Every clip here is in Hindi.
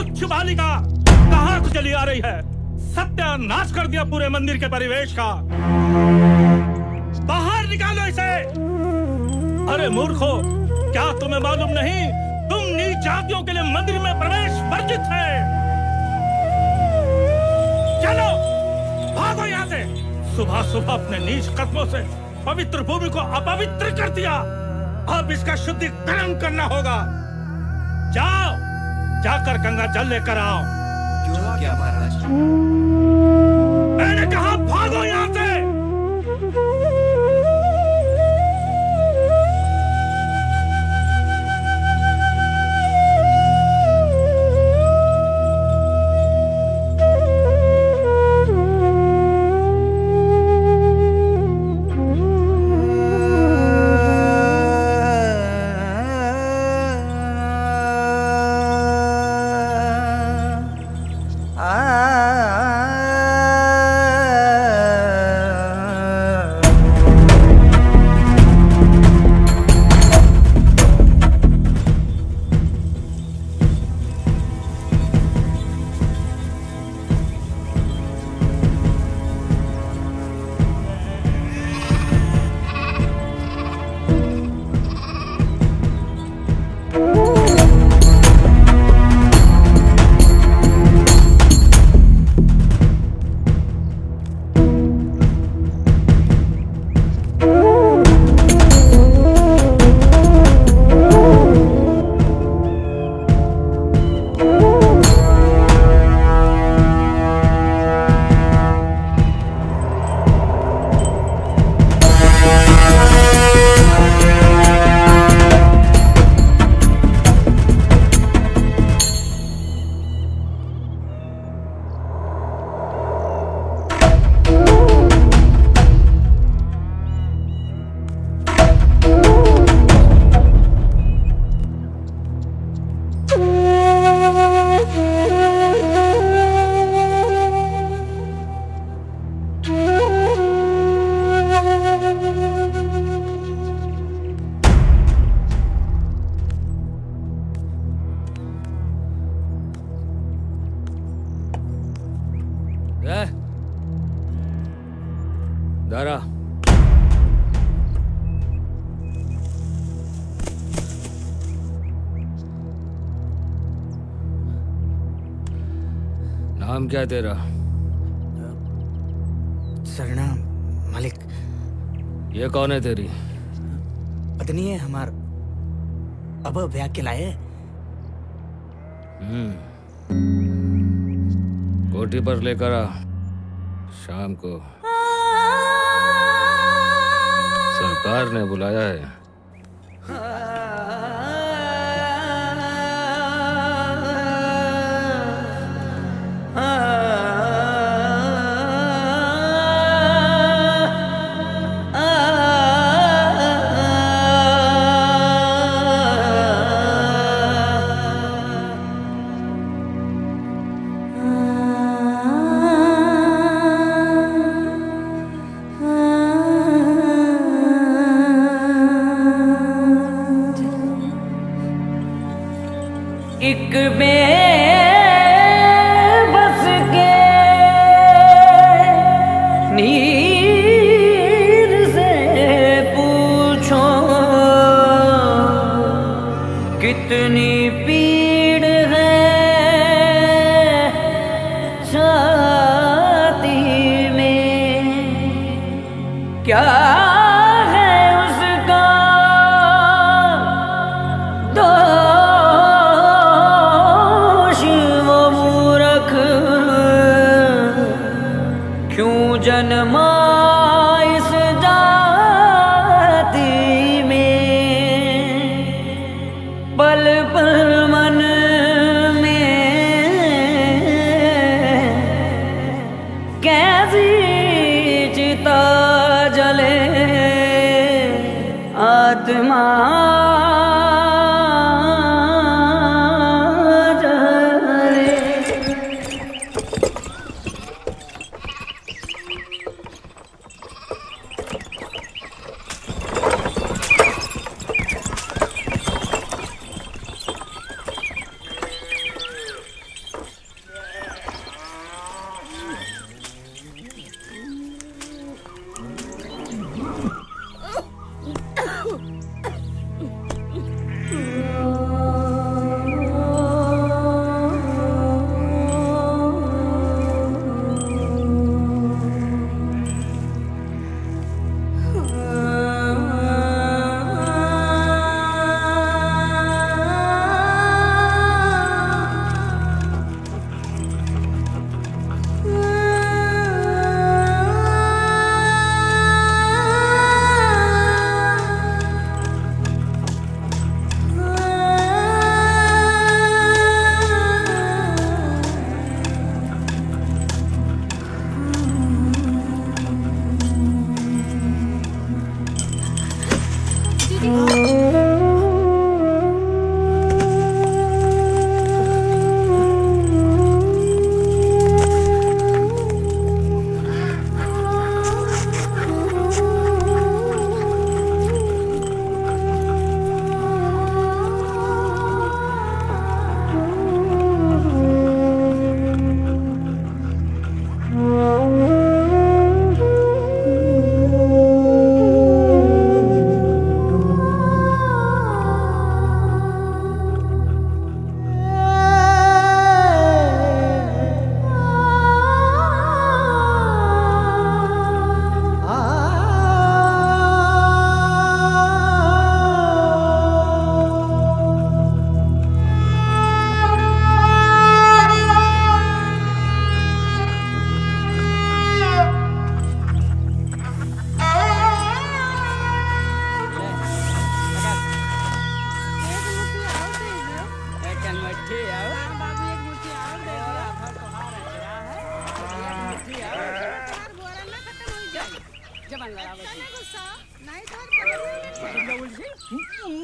तुच्छ बालिका कहाँ से चली आ रही है? सत्यानाश कर दिया पूरे मंदिर के परिवेश का। बाहर निकालो इसे। अरे मूर्खो, क्या तुम्हें मालूम नहीं तुम नीच जातियों के लिए मंदिर में प्रवेश वर्जित है? चलो भागो यहाँ से। सुबह सुबह अपने नीच कदमों से पवित्र भूमि को अपवित्र कर दिया। अब इसका शुद्धिकरण करना होगा। जाओ, जाकर गंगा जल लेकर आओ। क्यों क्या महाराज? मैंने कहा भागो यहाँ से। दारा, नाम क्या तेरा? सरनाम मालिक। ये कौन है तेरी? पत्नी है हमार। अब ब्याह के लाए। कोठी पर लेकर आ। शाम को सरकार ने बुलाया है। एक बस के नीर से पूछो कितनी पीड़ है छाती में, क्या है उसका जन्मा इस जाति में, पल पल मन में कैसी चिता जले आत्मा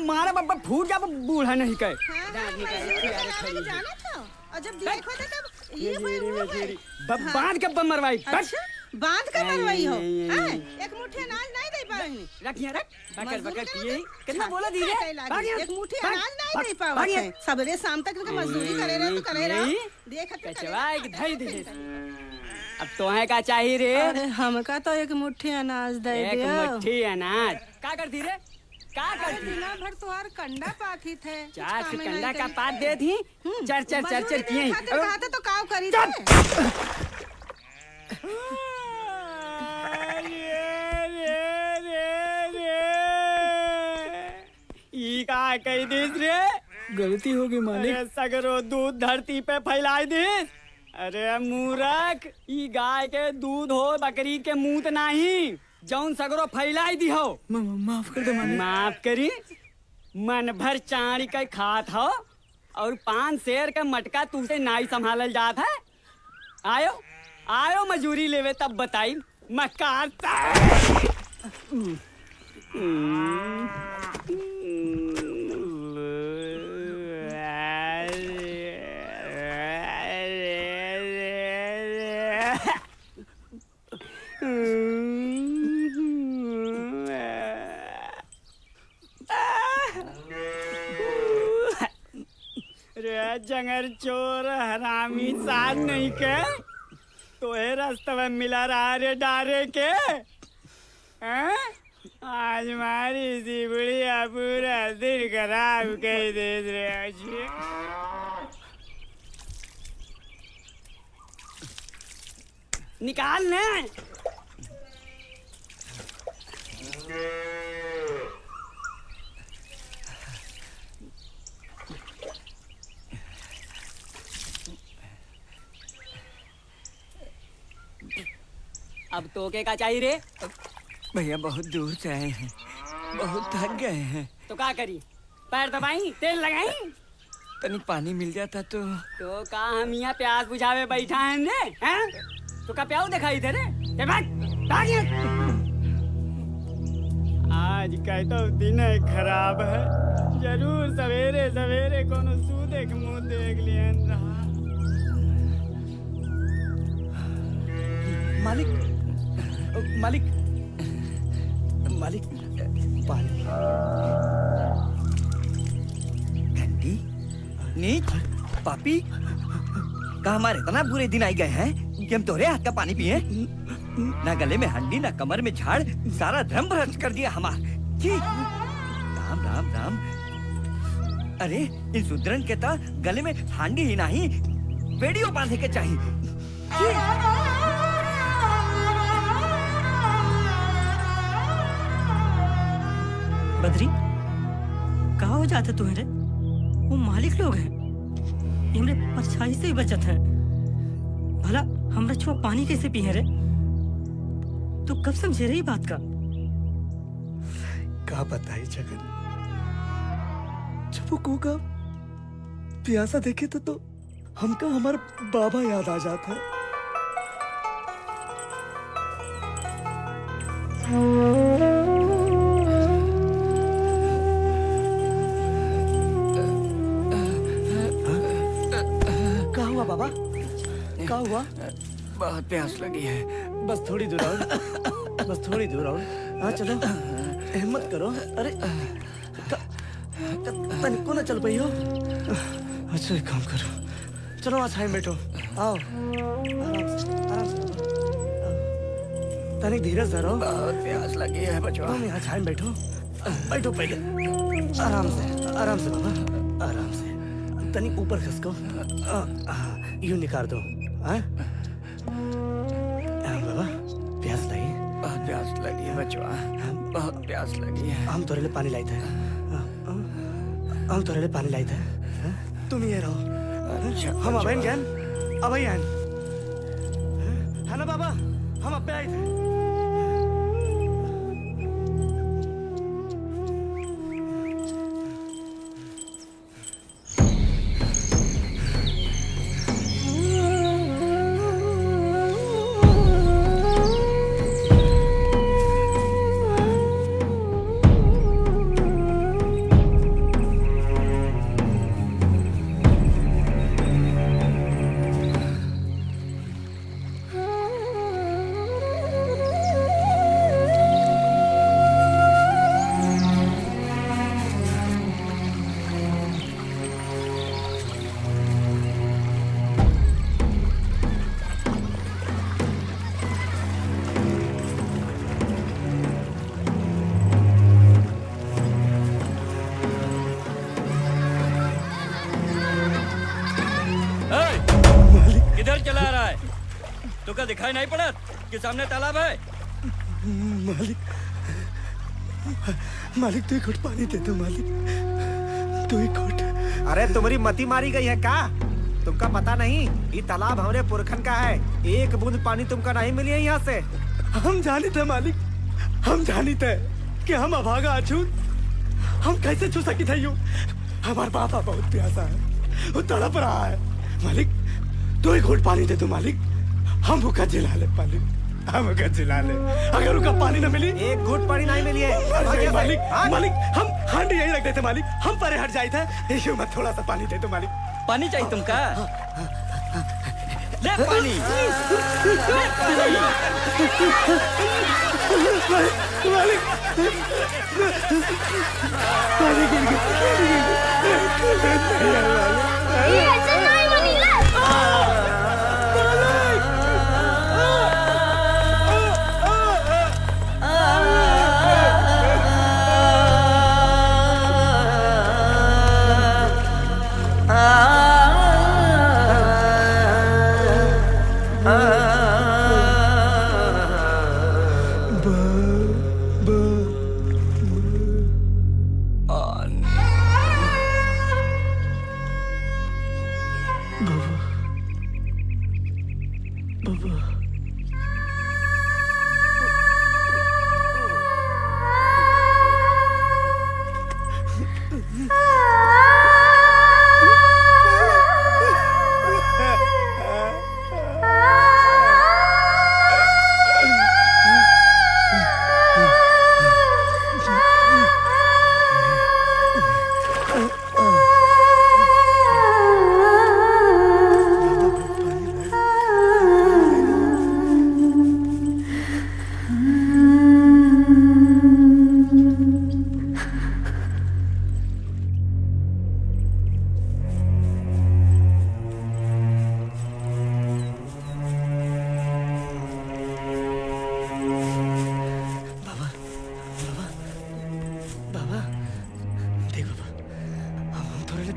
मारा बाबा फूट जा बूढ़ा नहीं कहे जाना था और जब देखो तो तब ये बांध के मरवाई अच्छा बांध कर मरवाई हो हैं? एक मुट्ठी अनाज नहीं दे पाएंगे रखिए रख बकर मजदूर बकर के किए मजदूर कितना बोला धीरे एक मुट्ठी अनाज नहीं दे पावे सबरे शाम तक इनका मजदूरी करे रहे तो करे रहे देखत कचवा एक धई दे अब तो है का चाहिए रे अरे हमका तो एक मुट्ठी अनाज दे एक दियो मुट्ठी अनाज का करती रे का करती दिना भर तुहार कंडा पाकी थे चार कंडा का पात दे थी चर चर चर चर किए खाते तो काव करी थे ई का कही दिस रे गलती होगी मालिक। अरे सगरो दूध धरती पे फैलाई दिस अरे मूर्ख ई गाय के दूध हो बकरी के मूत नहीं जौन सगरो फैलाई दी हो माफ कर दो मालिक। माफ करी मन भर चारी के खात हो और 5 शेर का मटका तुझसे नाई संभालल जात है आयो आयो मजूरी लेवे तब बताई मकार रे जंगर चोर हरामी साथ नहीं के तो है रास्ते में मिला रहा रे डारे के हैं? आज मारी सी बुढ़िया पूरा दिन खराब कर दे रहे निकाल ने अब तोके का चाहिए रे भैया बहुत दूर से आए हैं, बहुत थक गए हैं। तो का करी पैर दबाई तेल लगाई तनिक पानी मिल जाता तो का हम यहाँ प्यास बुझावे बैठा है ने हैं? तो का प्याऊ दिखाई दे रे ए भाग आज का तो दिन खराब है जरूर सवेरे सवेरे कोनो सूदे के मुंह देख लियन रहा मालिक मालिक मालिक पानी घंटी नीच पापी का हमारे इतना बुरे दिन आई गए हैं कि हम तोरे हाथ का पानी पिए ना गले में हंडी ना कमर में झाड़ सारा धर्म भ्रष्ट कर दिया हमार जी राम राम राम अरे इन सुदरन के ता गले में हांडी ही नहीं बेड़ियों बांधे के चाहिए बद्री कहाँ हो जाते तुम्हारे वो मालिक लोग हैं इमरे परछाई से ही बचत है भला हमरा छुआ पानी कैसे पिए रे तू कब समझे रही बात का बताई जगन जब वो कूका प्यासा देखे तो हमका हमारा बाबा याद आ जाता है बाबा क्या हुआ बहुत प्यास लगी है बस थोड़ी दूर और बस थोड़ी दूर और हाँ चलो हिम्मत करो अरे तनिको ना चल पाई हो अच्छा एक काम करो चलो वहाँ छाई बैठो आओ आराम से तनिक धीरज धरो बहुत प्यास लगी है बचवा तुम यहाँ छाई बैठो बैठो पहले आराम से बाबा आराम से तनिक ऊपर खसको यूं निकाल दो बाबा प्यास लगी बहुत प्यास लगी है बचवा बहुत प्यास लगी है हम तोरे लिए पानी लाई थे हम तोरे लिए पानी लाई थे तुम ये रहो हम अब ज्ञान अब है ना बाबा हम अब पे आए थे किधर चला आ रहा है? तो क्या दिखाई नहीं पड़ा कि सामने तालाब है? मालिक, मालिक तो एक घुट पानी दे दो मालिक, तो एक घुट। अरे तुम्हारी मती मारी गई है का? तुमका पता नहीं ये तालाब हमारे पुरखन का है। एक बूंद पानी तुमका नहीं मिली है यहाँ से। हम जानी थे मालिक, हम जानी थे कि हम अभागा अछूत, हम कैसे छू सकी थे यूं। हमारा बापा बहुत प्यासा है, वो तड़प रहा है। मालिक दो एक घुट पानी दे दो मालिक, हम भूखा जिला ले मालिक, हम भूखा जिला ले। अगर उनका पानी न मिली, एक घुट पानी नहीं मिली है मालिक, मालिक हम हांडी यही रख देते मालिक, हम परे हट जाए थे। यीशु मत थोड़ा सा पानी दे दो मालिक। पानी चाहिए तुमका? ले पानी।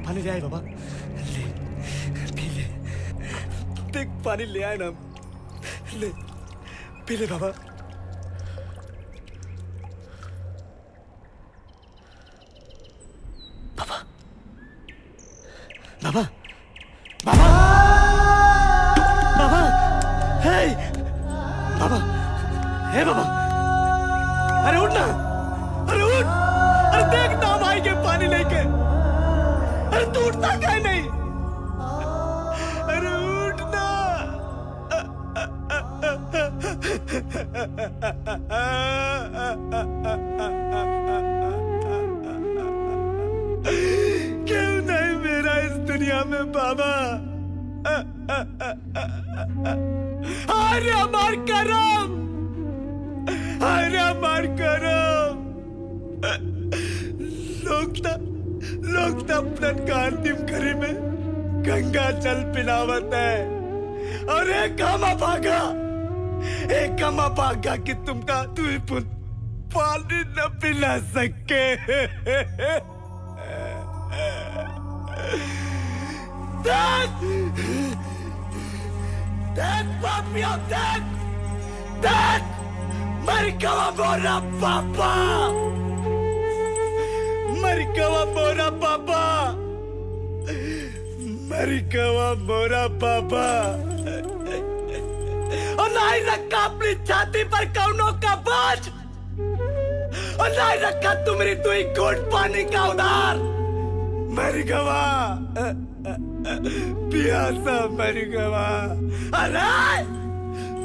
पानी ले आए बाबा, ले पी ले, देख पानी ले आए ना, ले पी ले बाबा। बाबा बाबा बाबा बाबा, हे बाबा, हे बाबा, अरे उठ ना, अरे उठ, अरे देख ना भाई के पानी लेके, अरे तू उठता क्या नहीं, अरे उठना। क्यों नहीं मेरा इस दुनिया में बाबा? अरे हमार करम, अरे हमार करम। लोग तो अपना कार्तिक घरी में गंगा जल पिलावत है, और एक हम भागा कि तुमका तू पानी न पिला सके। देख पापिया, देख मर गवा मोरा पापा, मर गवा मोरा पापा, मर गवा मोरा पापा। और नहीं रखा अपनी छाती पर कौनों का बोझ, और नहीं रखा तुम्हारी तू ही घोट पानी का उधार। मर गवा प्यासा, मर गवा। अरे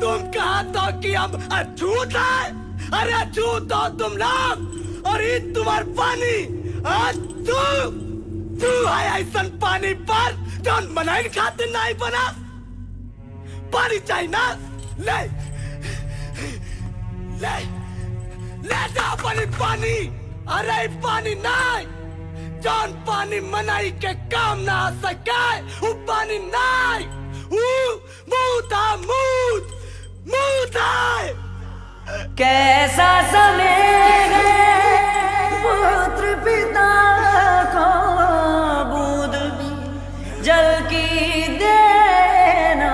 तुम कहा तो कि हम अछूत है? अरे अछूत हो तुम लोग, और ये तुम्हार पानी, तू है ऐसा पानी पर जो मनाई खातिर नहीं बना। पानी चाहिए ना, ले ले ले जा पानी। अरे पानी नहीं, जौन पानी मनाई के काम ना आ सके, वो पानी नहीं, वो मुँह था। कैसा समय है पुत्र पिता को बूंद भी जल की दे न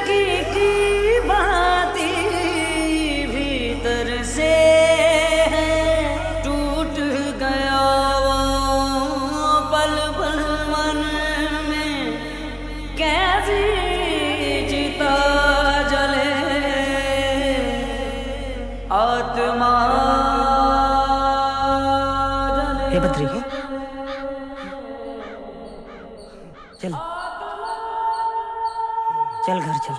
की बाती भीतर से टूट गया वो पल पल मन में कैसी चिता जले आत्मा हे बद्री चल चल घर चल।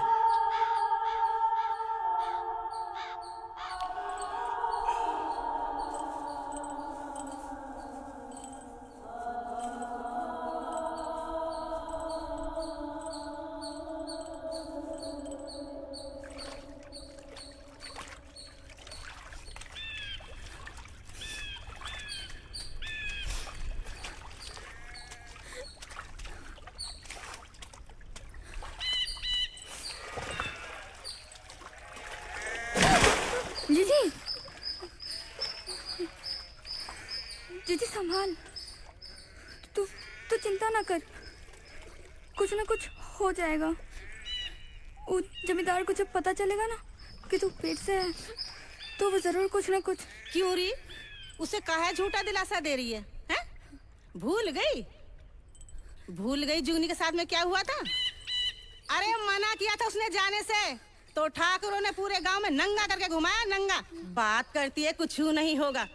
जीजी जीजी संभाल। तू तू चिंता ना कर, कुछ ना कुछ हो जाएगा। वो जमींदार को जब पता चलेगा ना कि तू पेट से है तो वो जरूर कुछ ना कुछ। क्यों री? उसे काहे झूठा दिलासा दे रही है, हैं? भूल गई जुगनी के साथ में क्या हुआ था? अरे मना किया था उसने जाने से, तो ठाकुरों ने पूरे गांव में नंगा करके घुमाया। नंगा बात करती है, कुछ नहीं होगा।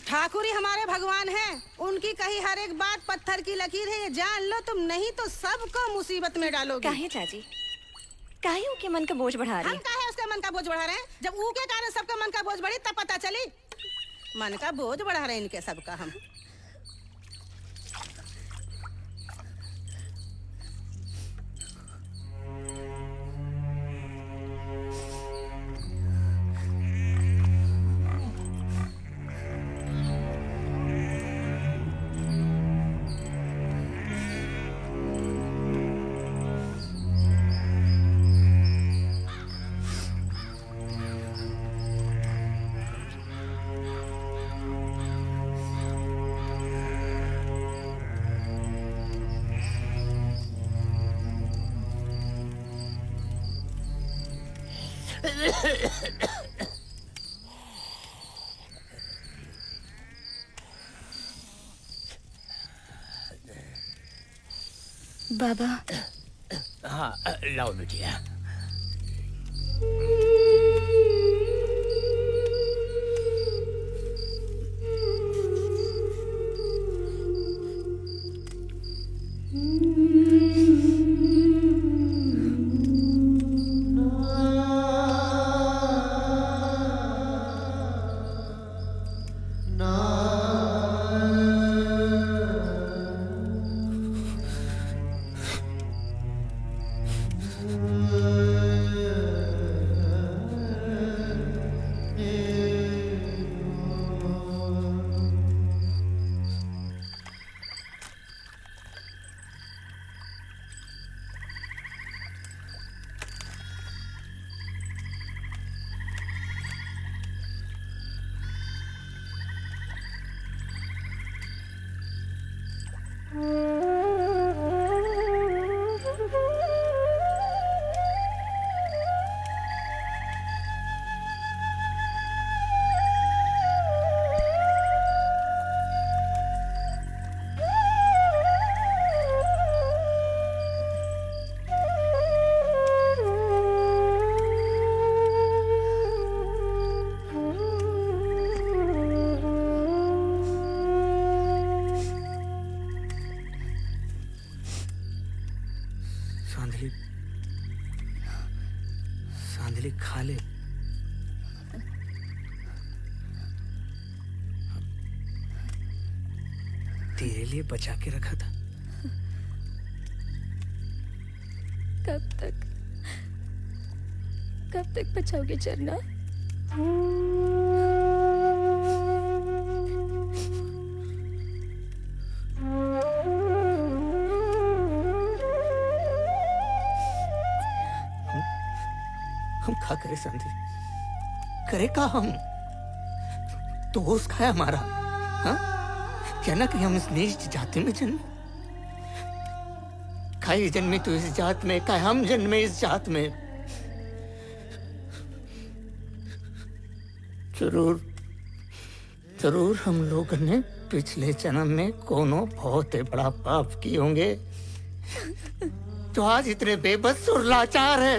ठाकुर ही हमारे भगवान हैं, उनकी कही हर एक बात पत्थर की लकीर है, ये जान लो तुम, नहीं तो सबको मुसीबत में डालोगे। काहे चाची, काहे उनके मन का बोझ बढ़ा रही हम काहे उसके मन का बोझ बढ़ा रहे हैं? जब ऊ के कारण सबका मन का बोझ बढ़ी तब पता चली मन का बोझ बढ़ा रहे हैं इनके सबका हम। बाबा। हाँ लाओ बिटिया। सांदली खा ले। तेरे लिए बचा के रखा था। कब तक बचाओगे चरना? हम क्या करे संधि, करे का हम दोस्त का है हमारा। हाँ क्या ना कि हम इस नीच जाति में जन्म, खाई जन्मी तू इस जात में, का हम जन्मे इस जात में। जरूर जरूर हम लोग ने पिछले जन्म में कोनो बहुत ही बड़ा पाप किए होंगे, तो आज इतने बेबस और लाचार है।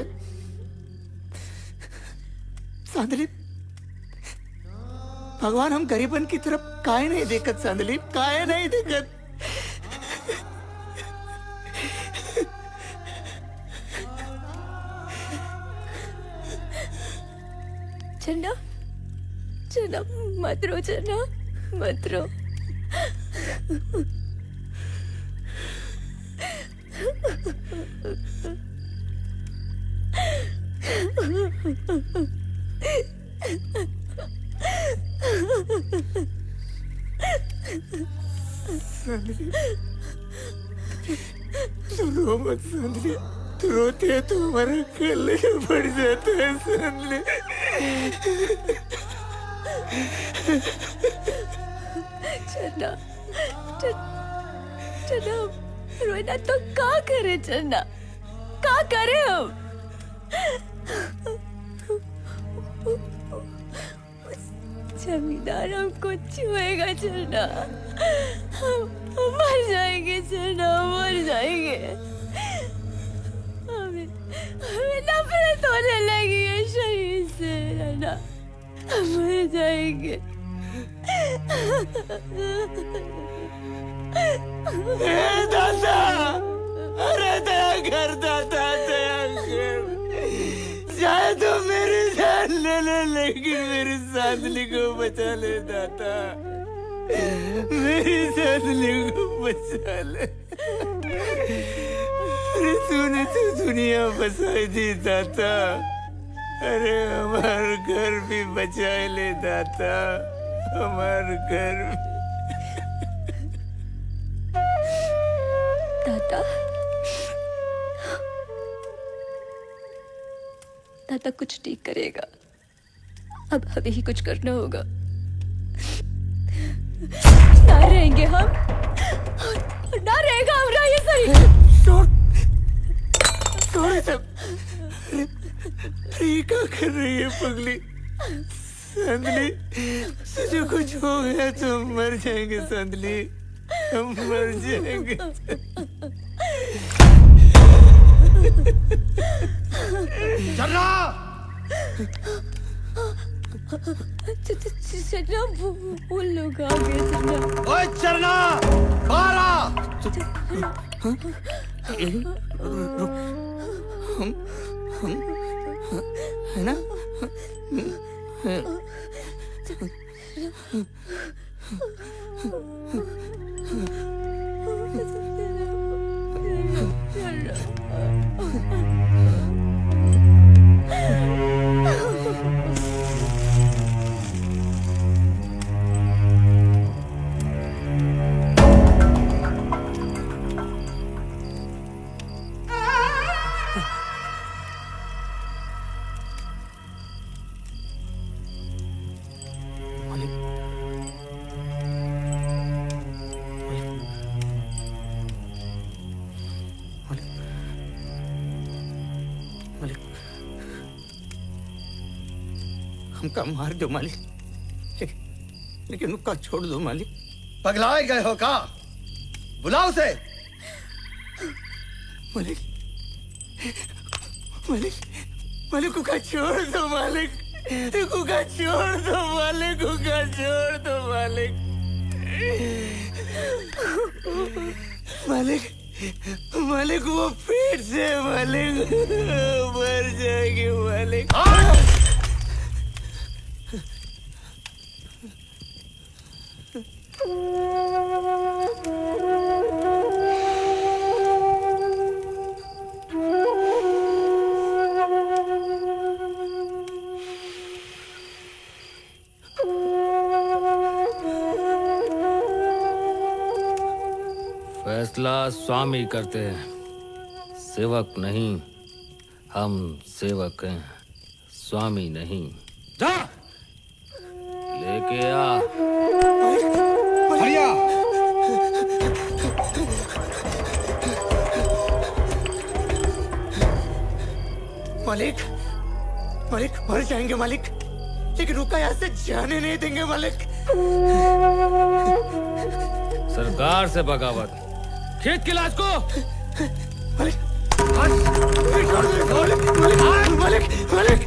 सांदली, भगवान हम गरीबन की तरफ काहे नहीं देखत? सांदली, काहे नहीं देखत? चन्ना, चन्ना मत रो, चन्ना मत रो। सांदली, तू रो मत सांदली, तू रोती है तो हमारा गले बढ़ जाता है सांदली। चन्ना, चन्ना रोना तो का करे? चन्ना का करे हम? जमींदार हमको छुएगा चन्ना, हम मर जाएंगे चन्ना, मर जाएंगे। हमें नफरत होने लगी है शरीर से चन्ना, मर जाएंगे। दादा, अरे दया कर दादा, दया कर। चाहे तो मेरी जान ले ले, लेकिन मेरी सांदली को बचा ले दादा, मेरी सांदली को बचा ले। अरे तूने तो दुनिया बसाई दी दादा, अरे हमारा घर भी बचा ले दादा, हमारा घर। दादा, दादा कुछ ठीक करेगा, अब हमें ही कुछ करना होगा। ना रहेंगे हम, ना रहेगा हमरा, ये सही। छोड़ सब, अरे क्या कर रही है पगली? सांदली, तुझे कुछ हो गया तो हम मर जाएंगे सांदली, हम मर जाएंगे। चन्ना, चन्ना वो लोग आ गए। चन्ना, ओए चन्ना, बाहर आ। हम है ना? हमका मार दो मालिक, लेकिन उसका छोड़ दो मालिक। पगलाए गए हो का? बुलाओ उसे। मालिक, मालिक, मालिक को छोड़ दो मालिक, को छोड़ दो मालिक, को छोड़ दो मालिक। मालिक, मालिक वो पेट से मालिक मर जाएंगे मालिक। फैसला स्वामी करते हैं, सेवक नहीं। हम सेवक हैं, स्वामी नहीं। जा लेके आ। हरिया। मालिक मालिक मर जाएंगे मालिक, लेकिन रुका यहाँ से जाने नहीं देंगे मालिक। सरकार से बगावत, खेत की लाश को मालिक मालिक मालिक मालिक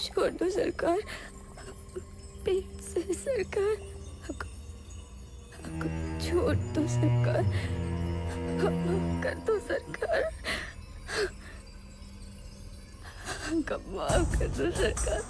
छोड़ दो सरकार, प्लीज सरकार, छोड़ दो सरकार, कर दो सरकार, माफ कर दो सरकार।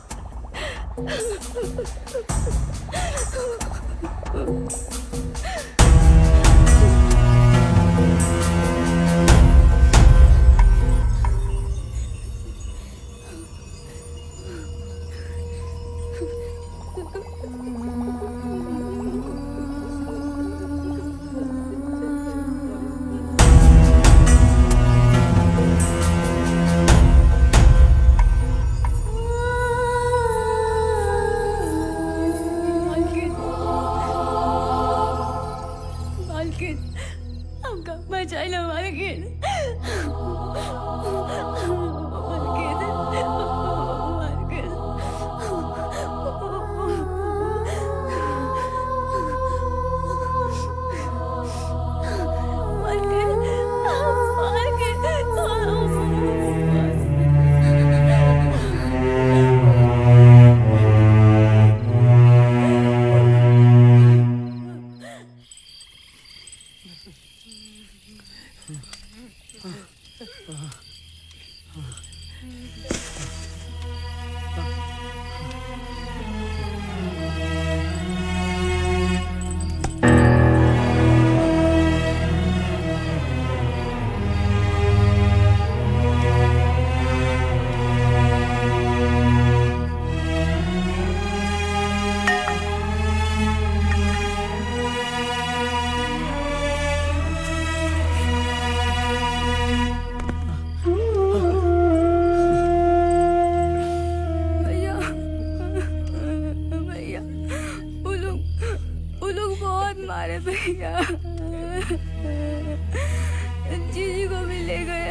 जीजी को भी ले गए।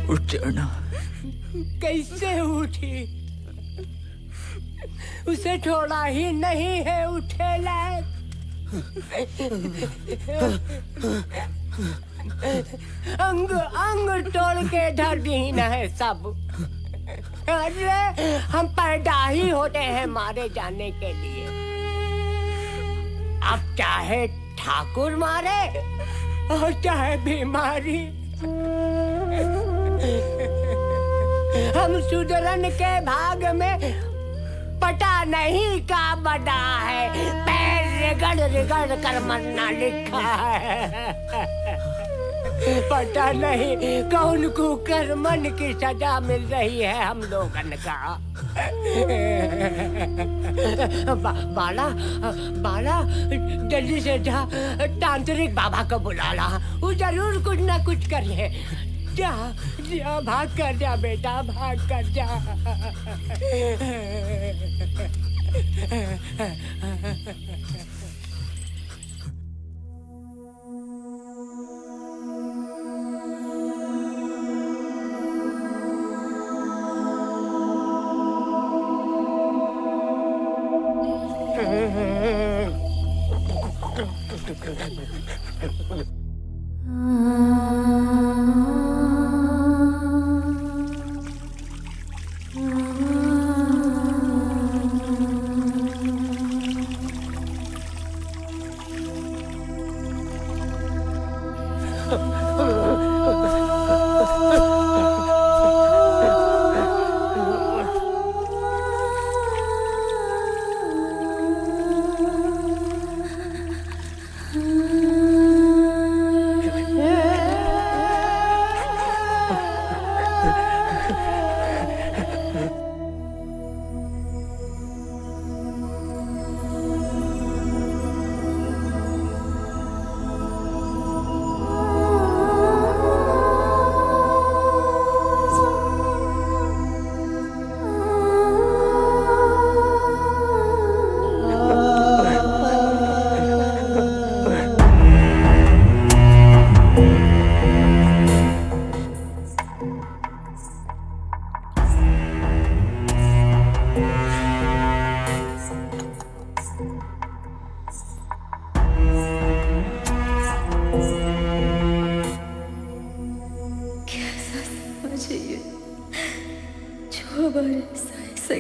उठ जाना। कैसे उठी? उसे छोड़ा ही नहीं है उठे लायक। अंग अंग तोड़ के धर दी है सब। अरे हम पैदा ही होते हैं मारे जाने के लिए। अब चाहे ठाकुर मारे और चाहे बीमारी, हम सुधरन के भाग में पता नहीं का बड़ा है, पैर रिगड़ रिगड़ कर मरना लिखा है। पता नहीं कौन को कर्मन की सजा मिल रही है हम लोगन का। बाला बाला जल्दी से जा तांत्रिक बाबा को बुला ला, वो जरूर कुछ ना कुछ कर ले। जा जा भाग कर जा बेटा, भाग कर जा।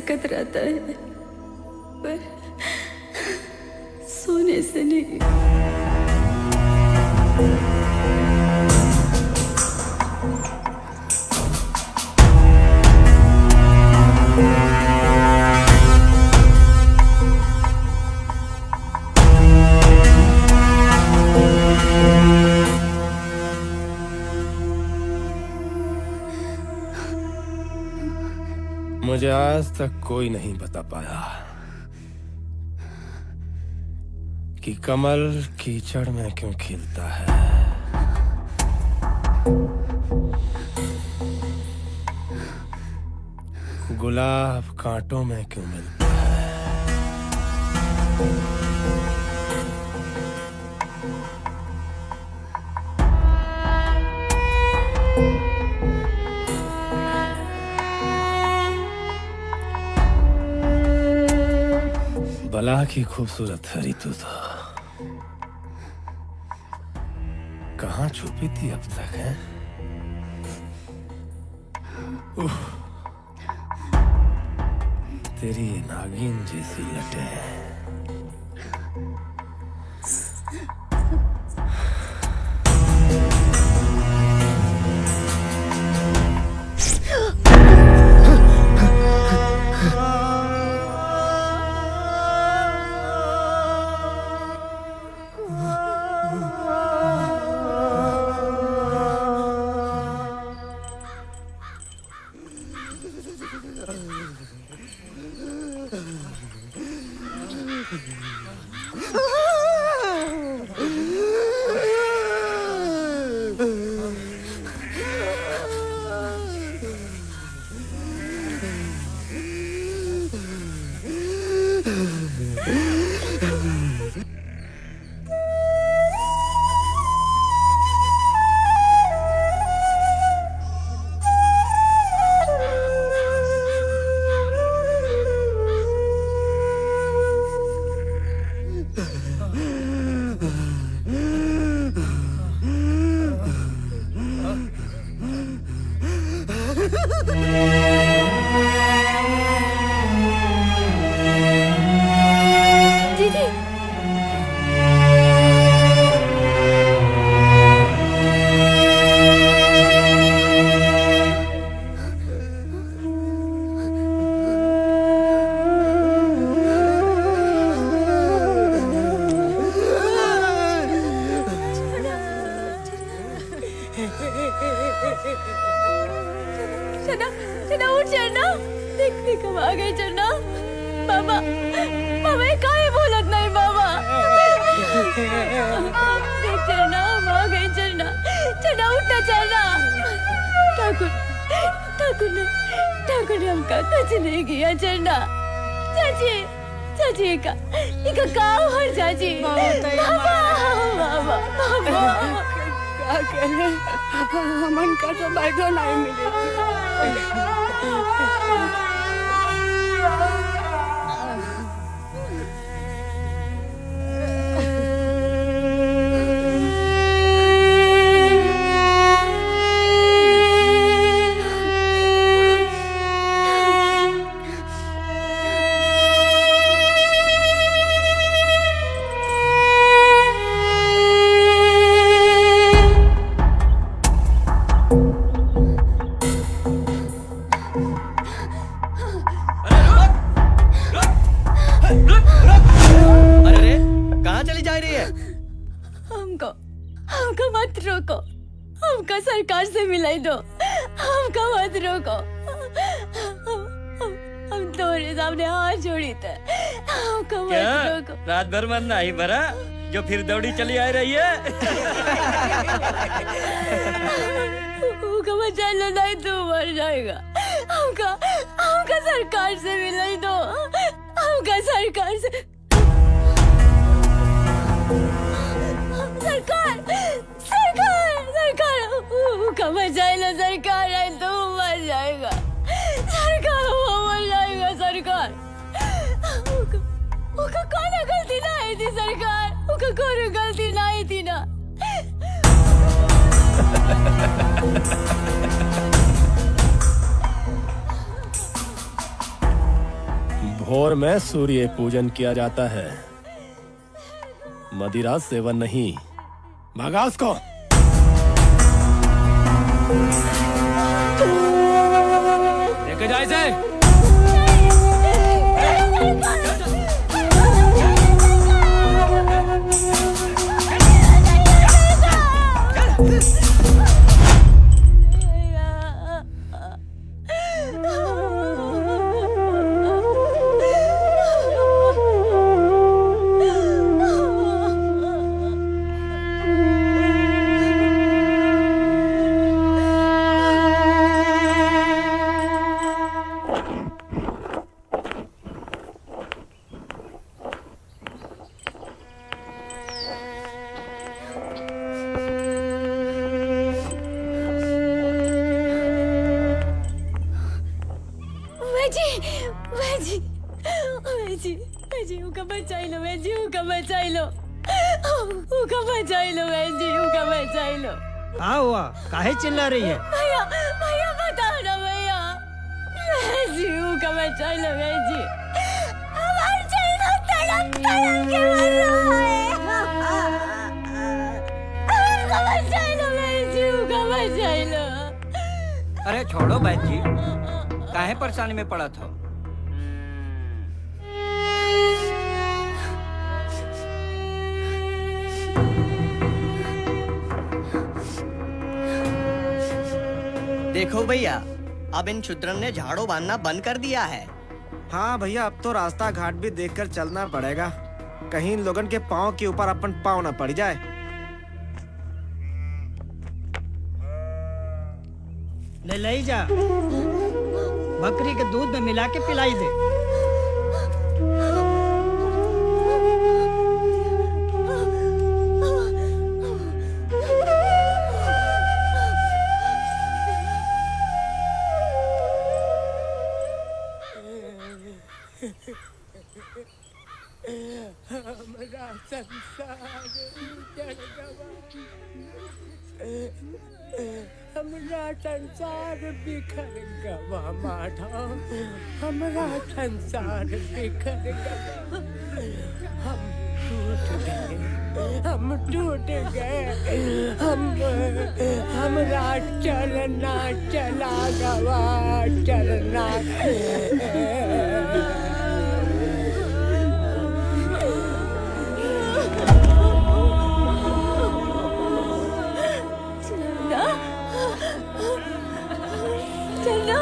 कतराता है पर सोने से नहीं। मुझे आज तक कोई नहीं बता पाया कि कमल कीचड़ में क्यों खिलता है। गुलाब कांटों में क्यों मिलता है। भला की खूबसूरत हरी तू तो कहाँ छुपी थी अब तक है? तेरी ये नागिन जैसी लटें हम आ गए चन्ना। बाबा बाबा ये काहे बोलत नहीं बाबा। देख चन्ना हम आ गए चन्ना। चन्ना उठना चन्ना। ठाकुर ने हमका कुछ नहीं किया चन्ना। चाची का हर चाची बाबा बाबा बाबा क्या करे हमन का तो बैठो नहीं मिले। हमको मत रोको। हमको सरकार से मिलाई दो। हमको मत रोको। हम तोरे सामने हाथ जोड़ी थे। हमको मत रोको। रात भर मन नहीं भरा जो फिर दौड़ी चली आ रही है। हमको बचा लो नहीं तो मर जाएगा। हमको सरकार से मिलाई दो। हमको सरकार से सरकार उसका बचाए लो। सरकार है तो मर जाएगा। सरकार वो मर जाएगा। सरकार उसका कोई गलती नहीं थी। सरकार उसका कोई गलती नहीं थी ना। भोर में सूर्य पूजन किया जाता है, मदिरा सेवन नहीं। भगा उसको। लेके जाए इसे। क्या हुआ? काहे चिल्ला रही है? भैया बताओ ना भैया। जीव का बचा लो जी। हमारे चेहरा तड़प तड़प के मर रहा है। जीव का बचा लो। अरे छोड़ो बहन जी, काहे परेशानी में पड़ा था। देखो भैया, अब इन शूद्रन ने झाड़ू बांधना बंद कर दिया है। हाँ भैया, अब तो रास्ता घाट भी देखकर चलना पड़ेगा, कहीं इन लोगन के पाँव के ऊपर अपन पाँव न पड़ जाए। ले जा, बकरी के दूध में मिला के पिलाई दे। हमारा संसार जड़ गवा, हमारा संसार बिखर गवा माधव, हमारा संसार बिखर गवा। हम टूट गए, हमारा चलना चला गवा, चलना। चलना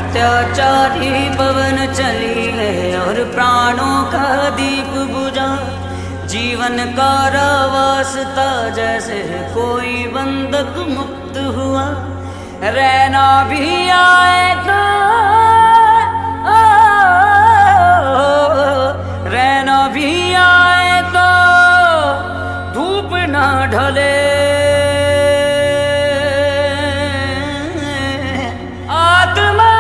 अत्याचारी पवन चली है और प्राणों का दीप बुझा। जीवन कारावास था जैसे कोई बंधक मुक्त हुआ। रहना भी आएगा, रहना भी आएगा, धूप ना ढले। आत्मा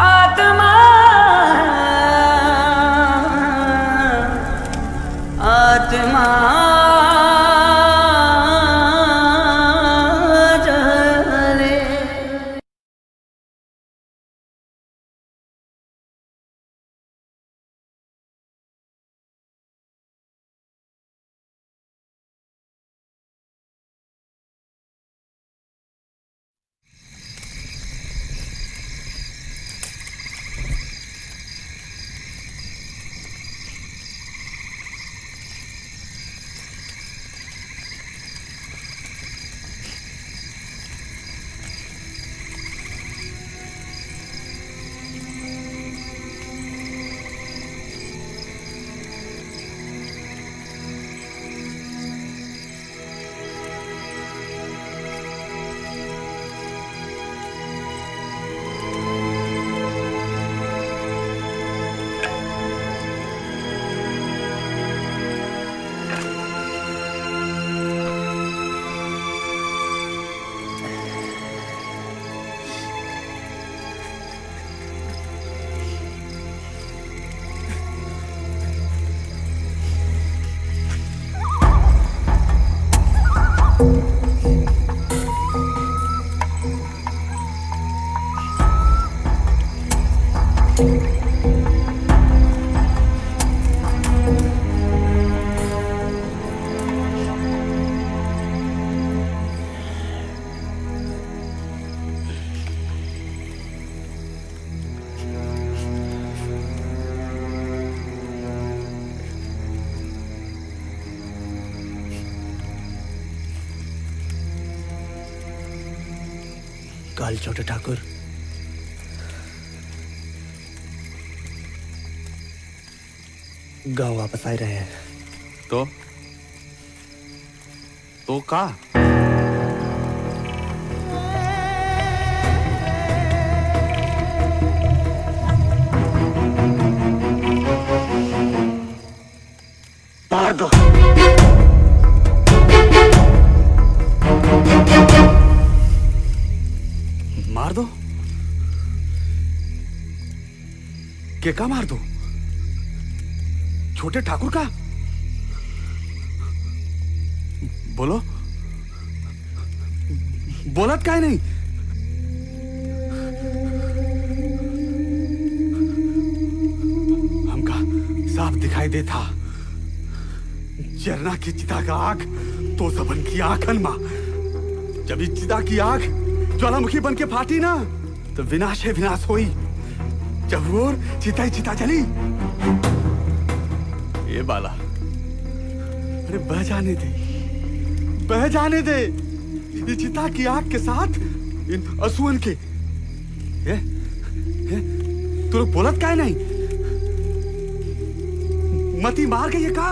आत्मा आत्मा जले। काल छोटे ठाकुर गांव वापस आ रहे हैं। तो का मार दो। मार दो? क्या मार दो? छोटे ठाकुर का? बोलो, बोलत काय नहीं? हमका साफ दिखाई देता जरना की चिता का आग तो सबन की आंखन मां। जब इस चिता की आग ज्वालामुखी बन के फाटी ना तो विनाश है विनाश होई। जब वो चिता ही चिता जली। ये बाला, अरे बह जाने दे, बह जाने दे। ये चिता की आग के साथ इन असुअन के तू लोग बोलत काय नहीं? मती मार गई ये का?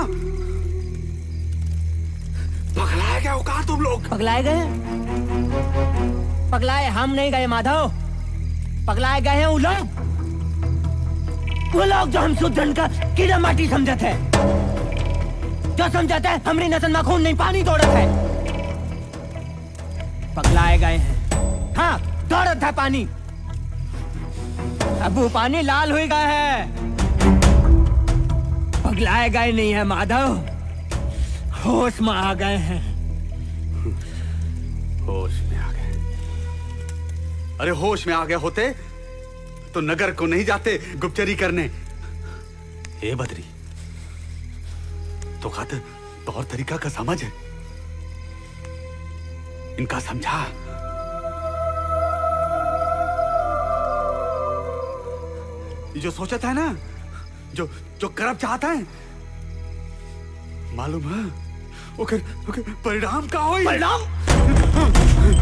पगलाए गए औकार तुम लोग? पगलाए गए? पगलाए हम नहीं गए माधव, पगलाए गए हैं वो लोग जो हम शुद्धन का कीड़ा माटी समझते हैं, जो समझते हैं हमारी नसन में खून नहीं पानी दौड़त है। पगलाए गए हैं, हाँ दौड़त है पानी। अब वो पानी लाल हो गया है। पगलाए गए नहीं है माधव, होश में आ गए हैं। होश में आ गए? अरे होश में आ गए होते तो नगर को नहीं जाते गुप्तचरी करने। ए बद्री, तो खातिर तौर तरीका का समझ है, इनका समझा। ये जो सोचा था ना, जो जो करब चाहता है, मालूम है ओकर परिणाम का होई? परिणाम?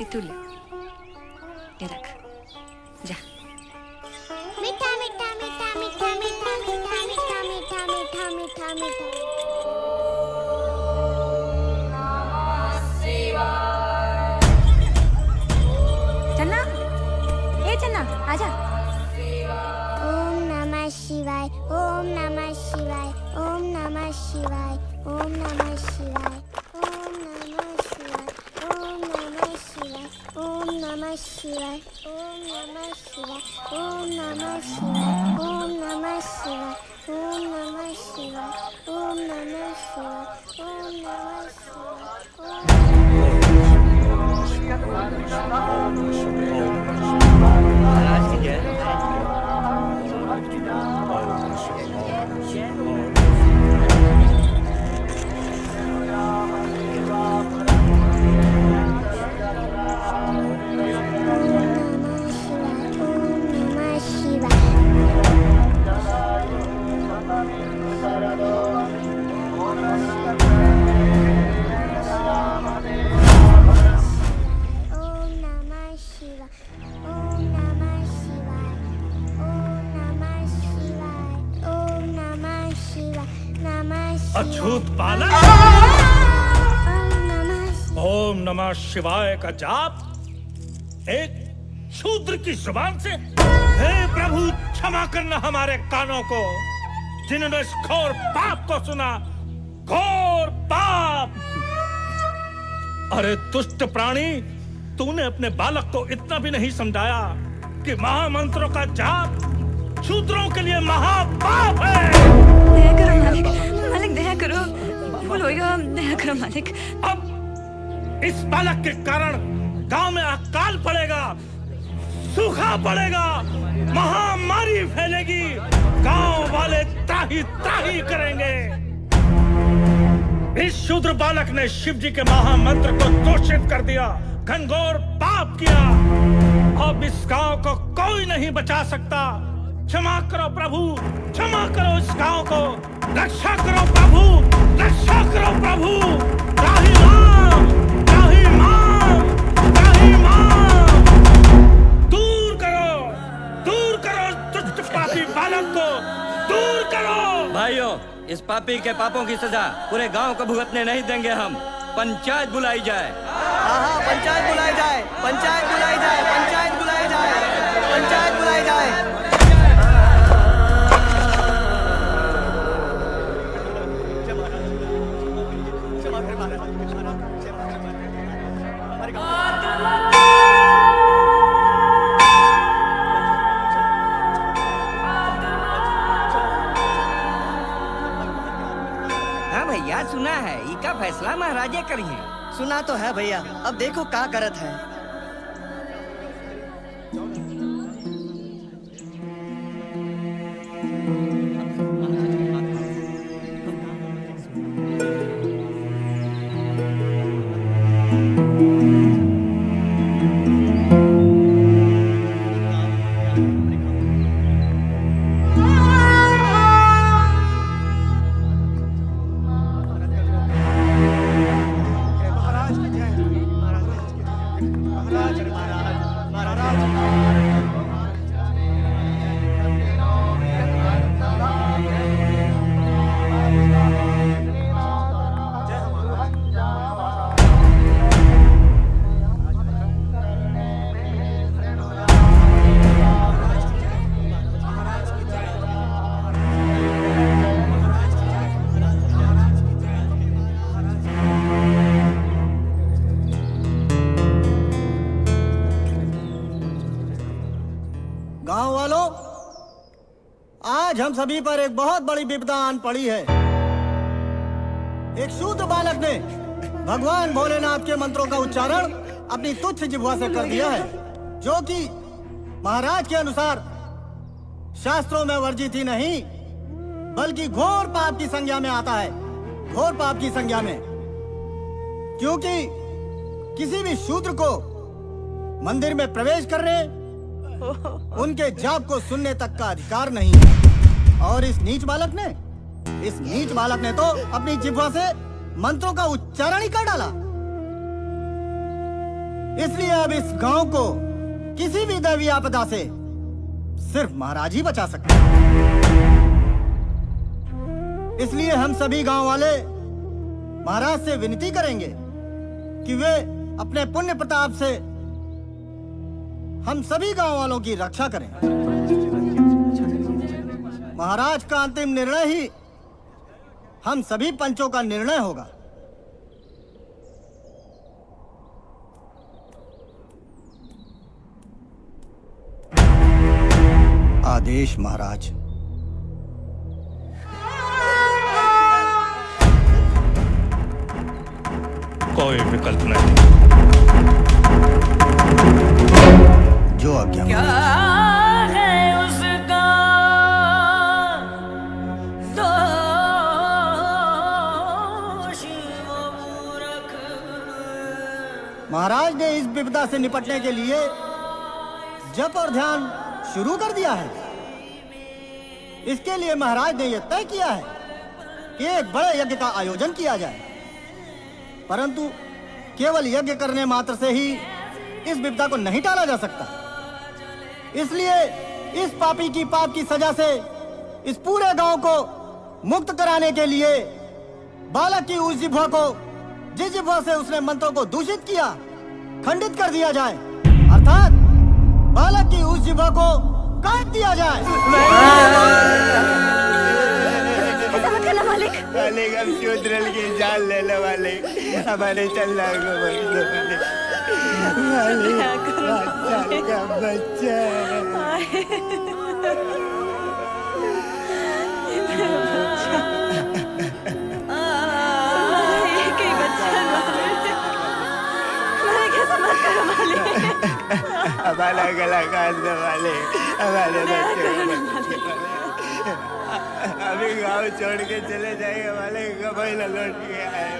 ये तू ले, ये रख, जा। मीठा मीठा मीठा मीठा मीठा मीठा मीठा मीठा मीठा मीठा मीठा। चन्ना, ए चन्ना, आजा। ओम नमः शिवाय, ओम नमः शिवाय, ओम नमः शिवाय, ओम नमः शिवाय, ओम नमः शिवाय, ओम नमः शिवाय, ओम नमः शिवाय, ओम नमः शिवाय, ओम नमः शिवाय, ओम नमः शिवाय, ओम नमः शिवाय, ओम नमः शिवाय, ओम नमः अछूत बालक, ओम नमः शिवाय का जाप एक शूद्र की जुबान से। हे प्रभु, क्षमा करना हमारे कानों को, जिन्होंने इस घोर पाप को सुना। घोर पाप! अरे दुष्ट प्राणी, तूने अपने बालक को इतना भी नहीं समझाया कि महामंत्रों का जाप शूद्रों के लिए महापाप है। दया करो मालिक, मालिक दया करो, भूल होगा, दया करो मालिक। अब इस बालक के कारण गांव में अकाल पड़ेगा, सूखा पड़ेगा, महामारी फैलेगी, गांव वाले त्राही त्राही करेंगे। इस शूद्र बालक ने शिव जी के महामंत्र को दूषित कर दिया, घनघोर पाप किया। अब इस गांव को कोई नहीं बचा सकता। क्षमा करो प्रभु, क्षमा करो इस गांव को, रक्षा करो प्रभु, रक्षा करो प्रभु। त्राही मां, त्राही मां, त्राही मां, दूर करो दुष्ट पापी बालक को, दूर करो। भाइयों, इस पापी के पापों की सजा पूरे गांव को भुगतने नहीं देंगे हम। पंचायत बुलाई जाए। हाँ, पंचायत बुलाई जाए, पंचायत बुलाई जाए, पंचायत बुलाई जाए, पंचायत बुलाई जाए। हाँ भैया, सुना है इसका फैसला महाराजे करिए। सुना तो है भैया, अब देखो क्या करत है। गांव वालों, आज हम सभी पर एक बहुत बड़ी विपदा आन पड़ी है। एक शूद्र बालक ने भगवान भोलेनाथ के मंत्रों का उच्चारण अपनी तुच्छ जिह्वा से कर दिया है, जो कि महाराज के अनुसार शास्त्रों में वर्जित ही नहीं बल्कि घोर पाप की संज्ञा में आता है। घोर पाप की संज्ञा में, क्योंकि किसी भी शूद्र को मंदिर में प्रवेश करने, उनके जाप को सुनने तक का अधिकार नहीं है। और इस नीच बालक ने तो अपनी जिह्वा से मंत्रों का उच्चारण ही कर डाला। इसलिए अब इस गांव को किसी भी दैवीय आपदा से सिर्फ महाराज ही बचा सकते हैं। इसलिए हम सभी गांव वाले महाराज से विनती करेंगे कि वे अपने पुण्य प्रताप से हम सभी गांव वालों की रक्षा करें। महाराज का अंतिम निर्णय ही हम सभी पंचों का निर्णय होगा। आदेश महाराज। कोई विकल्प नहीं। जो आज्ञा। क्या है उसका दोष वो मूर्ख। महाराज ने इस विपदा से निपटने के लिए जप और ध्यान शुरू कर दिया है। इसके लिए महाराज ने यह तय किया है कि एक बड़े यज्ञ का आयोजन किया जाए, परंतु केवल यज्ञ करने मात्र से ही इस विपदा को नहीं टाला जा सकता। इसलिए इस पापी की पाप की सजा से इस पूरे गांव को मुक्त कराने के लिए बालक की उस जिह्वा को, जिस जिह्वा से उसने मंत्रों को दूषित किया, खंडित कर दिया जाए, अर्थात बालक की उस जिह्वा को काट दिया जाए। ऐसा मत करना मालिक। मालिक हम शूद्रल की जान ले लो मालिक, हमारे चलना को मालिक। मालिक का बच्चा हमारा गला काट दो मालिक, हमारे बच्चे अभी गाँव छोड़ के चले जाएंगे मालिक, कभी न लौट के आए।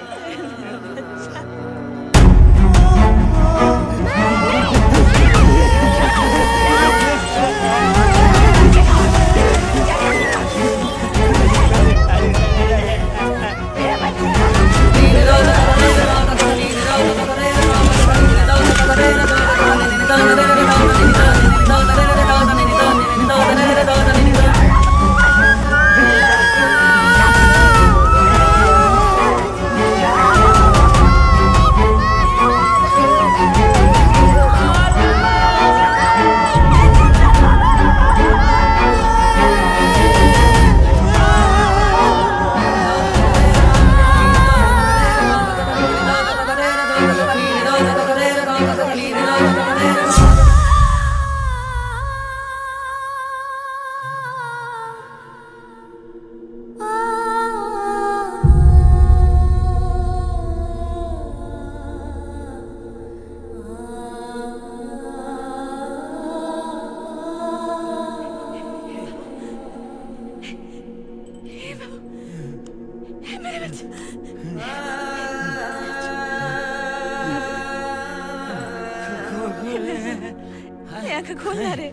खोलना रे।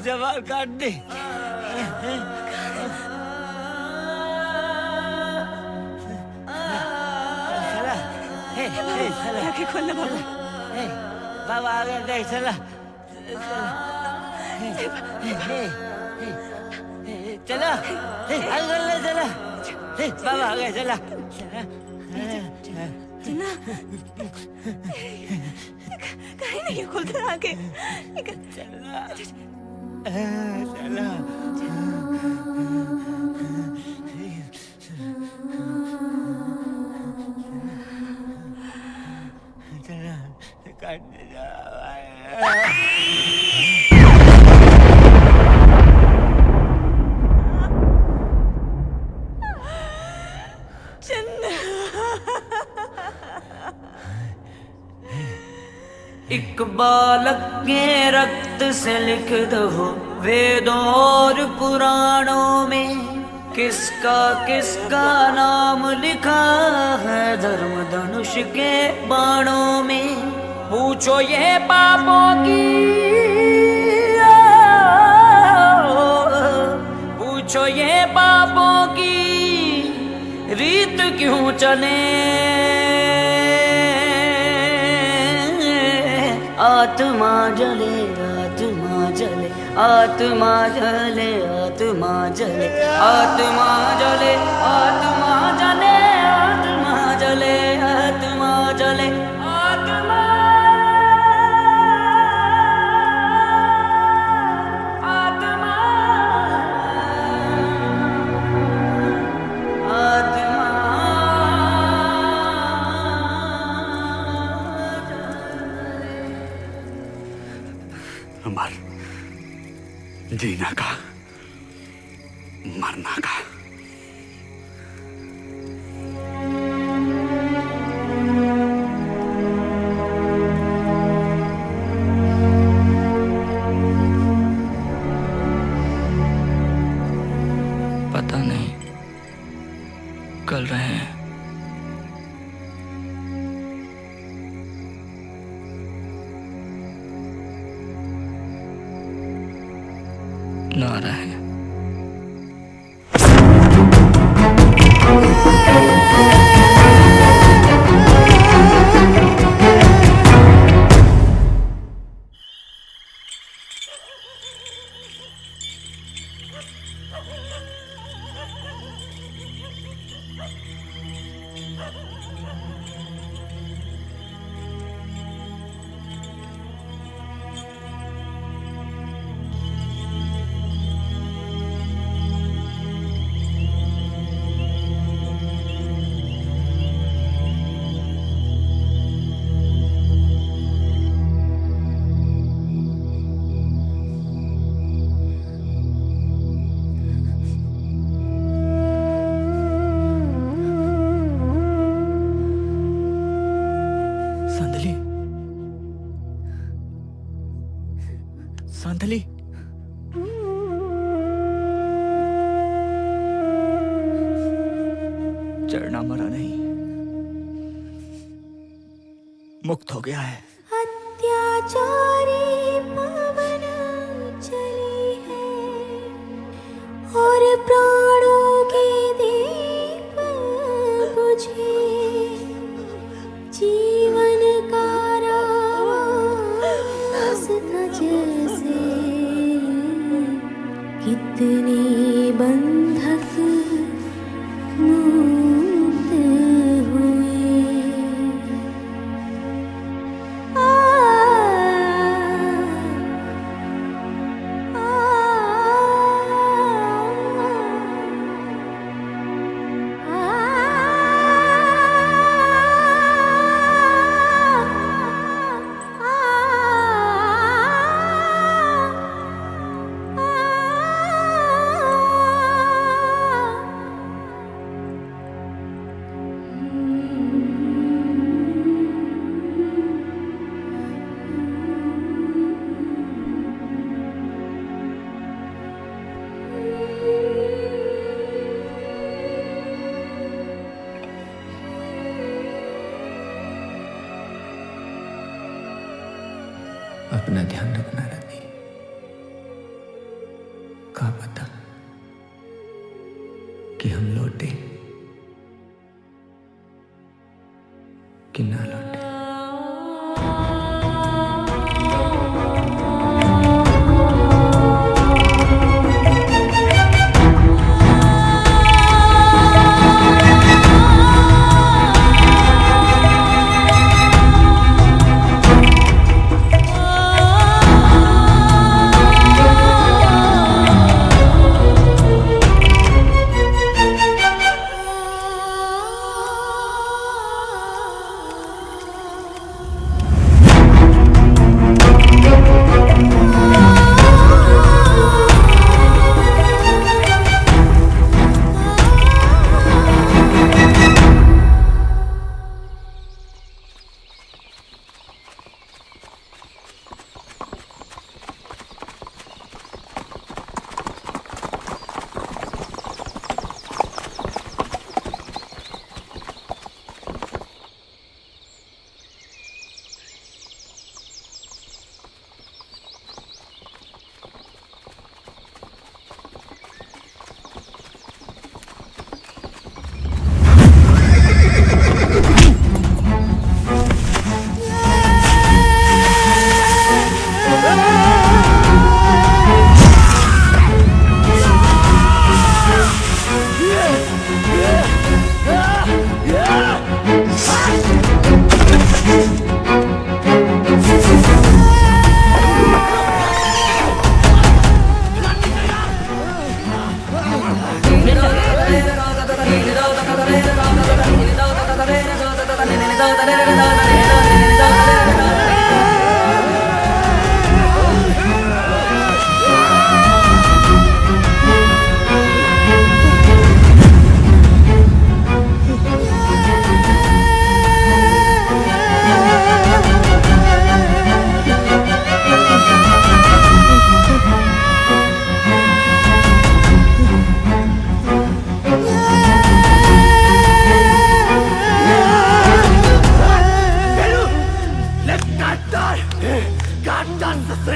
जवाल काट दे। आंखें खोलना बाबा। बाबा आ गया, देख चला चला चला बाबा आ गया, चला जिन्ना कहीं नहीं खोलते आंखें। चला चला चला काट दे जा। एक बालक के रक्त से लिख दो वेदों और पुराणों में, किसका किसका नाम लिखा है धर्म धनुष के बाणों में। पूछो ये पापों की, पूछो ये पापों की रीत क्यों चले आत्मा जले आत्मा जले आत्मा जले आत्मा जले आत्मा जले आत्मा जले आत्मा जले आत्मा जले आत्मा अमर जीना का मरना का पता नहीं कल रहे हैं ना रहे सांदली सांदली चढ़ना मरा नहीं, मुक्त हो गया है। अत्याचारी पवन चली है और प्राणों के दीप बुझे, जीवन का रास्ता जैसे कितने बंधक मुक्त हुए। अपना ध्यान रखना रवि, का पता कि हम लौटे कि ना लौटे।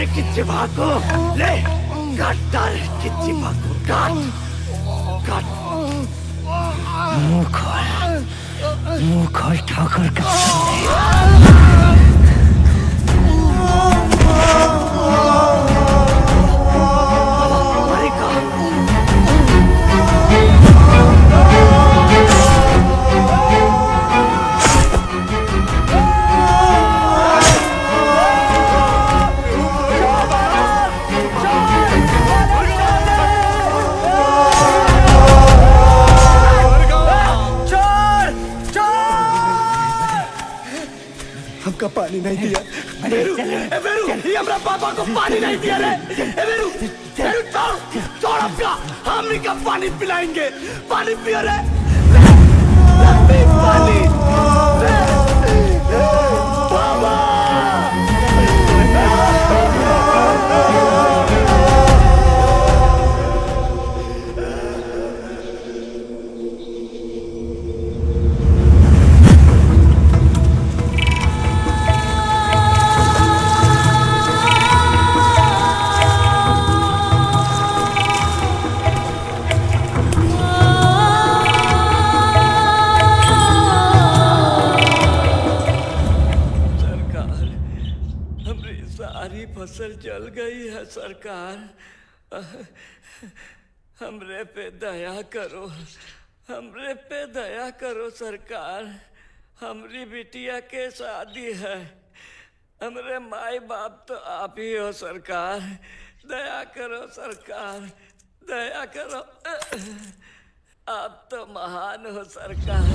की जिभा को ले, काट डाल की जिभा को, काट काट। मुंह खोल ठाकुर का हमका पानी नहीं दिया। वेरू, ये हमरा पापा को पानी नहीं दिया रे। वेरू, छोड़ हमका, हम इनका पानी पिलाएंगे। पानी पियो रे, पानी। बाबा। फसल जल गई है सरकार। हमरे पे दया करो, हमरे पे दया करो सरकार। हमरी बिटिया के शादी है, हमरे माई बाप तो आप ही हो सरकार। दया करो सरकार, दया करो। आप तो महान हो सरकार।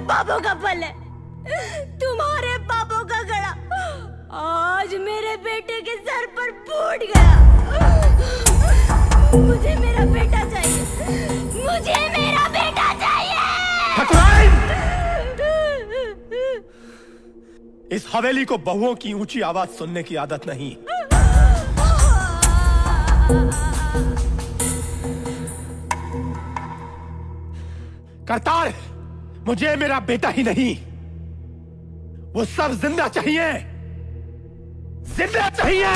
पापों का फल है, तुम्हारे पापों का गड़ा आज मेरे बेटे के सर पर फूट गया। मुझे मेरा बेटा चाहिए, मुझे मेरा बेटा चाहिए। इस हवेली को बहुओं की ऊंची आवाज सुनने की आदत नहीं। करतार, मुझे मेरा बेटा ही नहीं, वो सब जिंदा चाहिए, जिंदा चाहिए।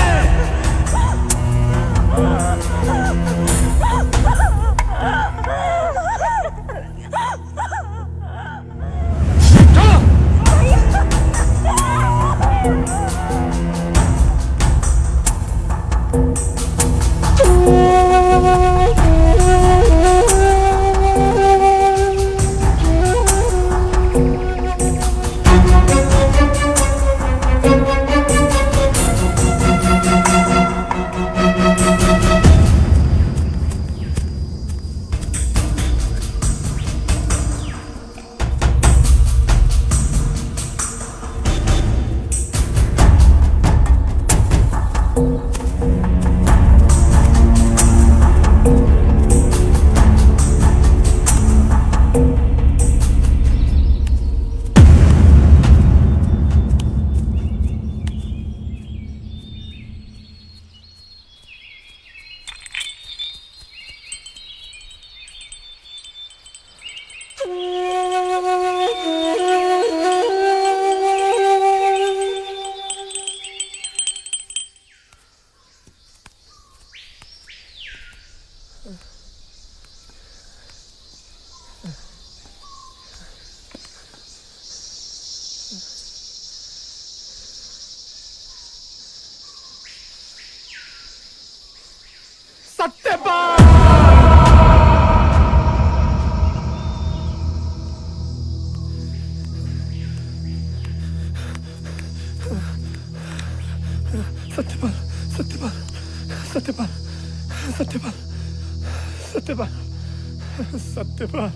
सत्यपाल सत्यपाल सत्यपाल सत्यपाल सत्यपाल सत्यपाल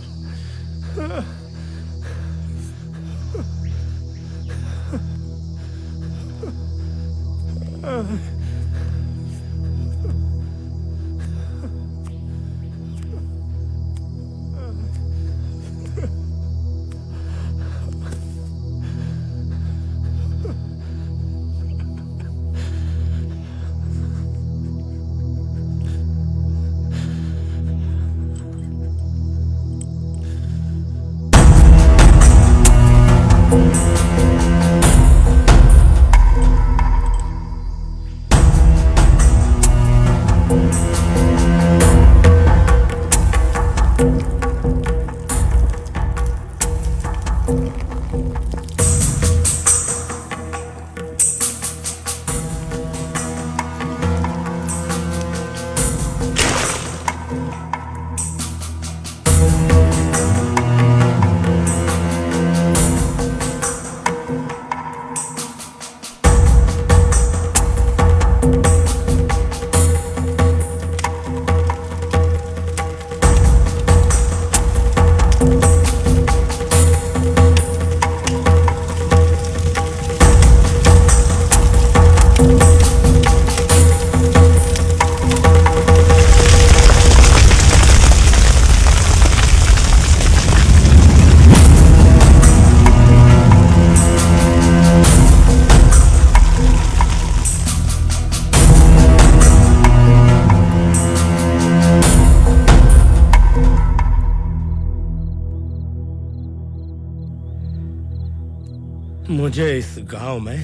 मुझे इस गांव में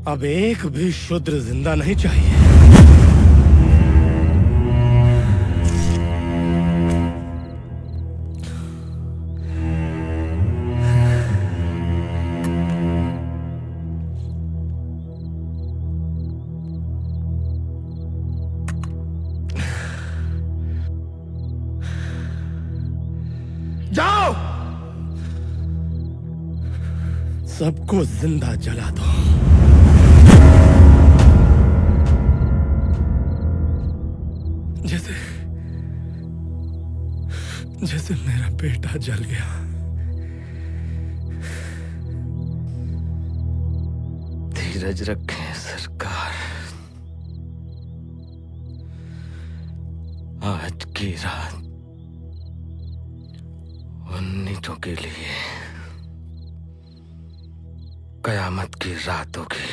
अब एक भी शूद्र जिंदा नहीं चाहिए। जाओ, सबको जिंदा जला दो। जैसे मेरा बेटा जल गया। धीरज रखें सरकार, आज की रात उन नीचों के लिए कयामत की रात होगी।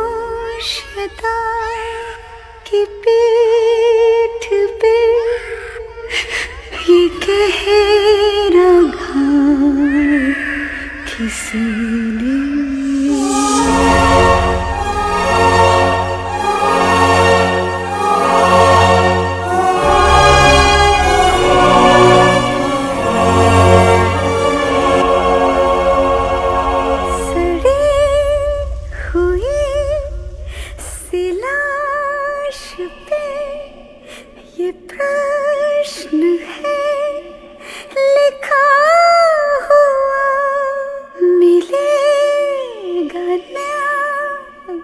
मनुष्यता की पीठ पे ये गहरा घाव किसी ने ये प्रश्न है लिखा हुआ, मिलेगा न्याय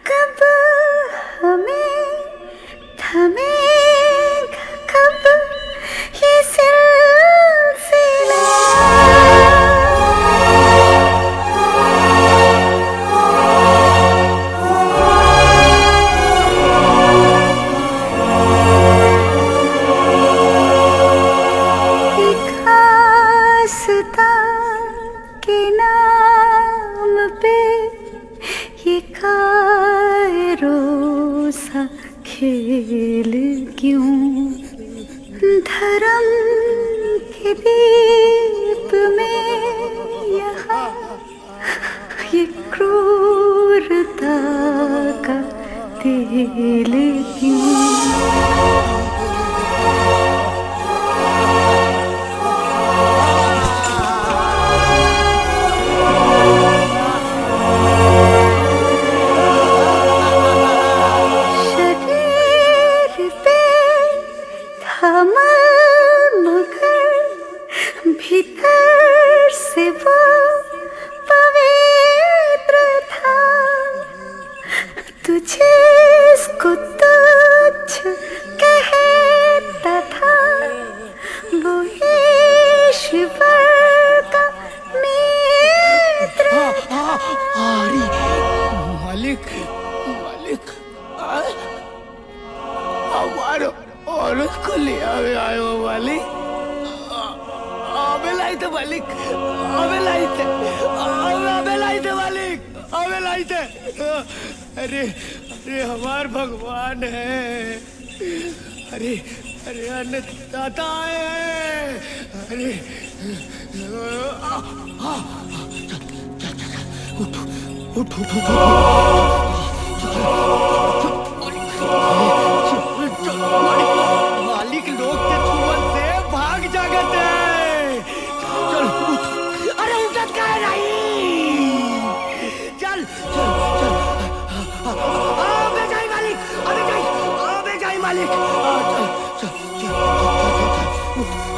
कब हमें, थमेगा कब ये सिलसिला। के नाम पे ये कायरो सा खेल क्यों, धर्म के दीप में यहाँ ये क्रूरता का तेल क्यों। मगर भीतर से वो पवित्र था, तुझे इसको तुच्छ कहता था, वो ईश्वर का मित्र था। मालिक मालिक हमारो औरत को ले आयो मालिक, अबे लाई थे मालिक, अबे लाई थे, अबे लाई थे मालिक, अबे लाई थे। अरे अरे हमार भगवान है, अरे अरे अन्नदाता है, अरे उठ उठ उठ उठ। मालिक लोग के छुअन से भाग जागत है। चल उठ, अरे उठत का है नहीं, चल चल चल। अबे जाई मालिक, अबे जाई, अबे जाई मालिक, चल चल चल उठ उठ।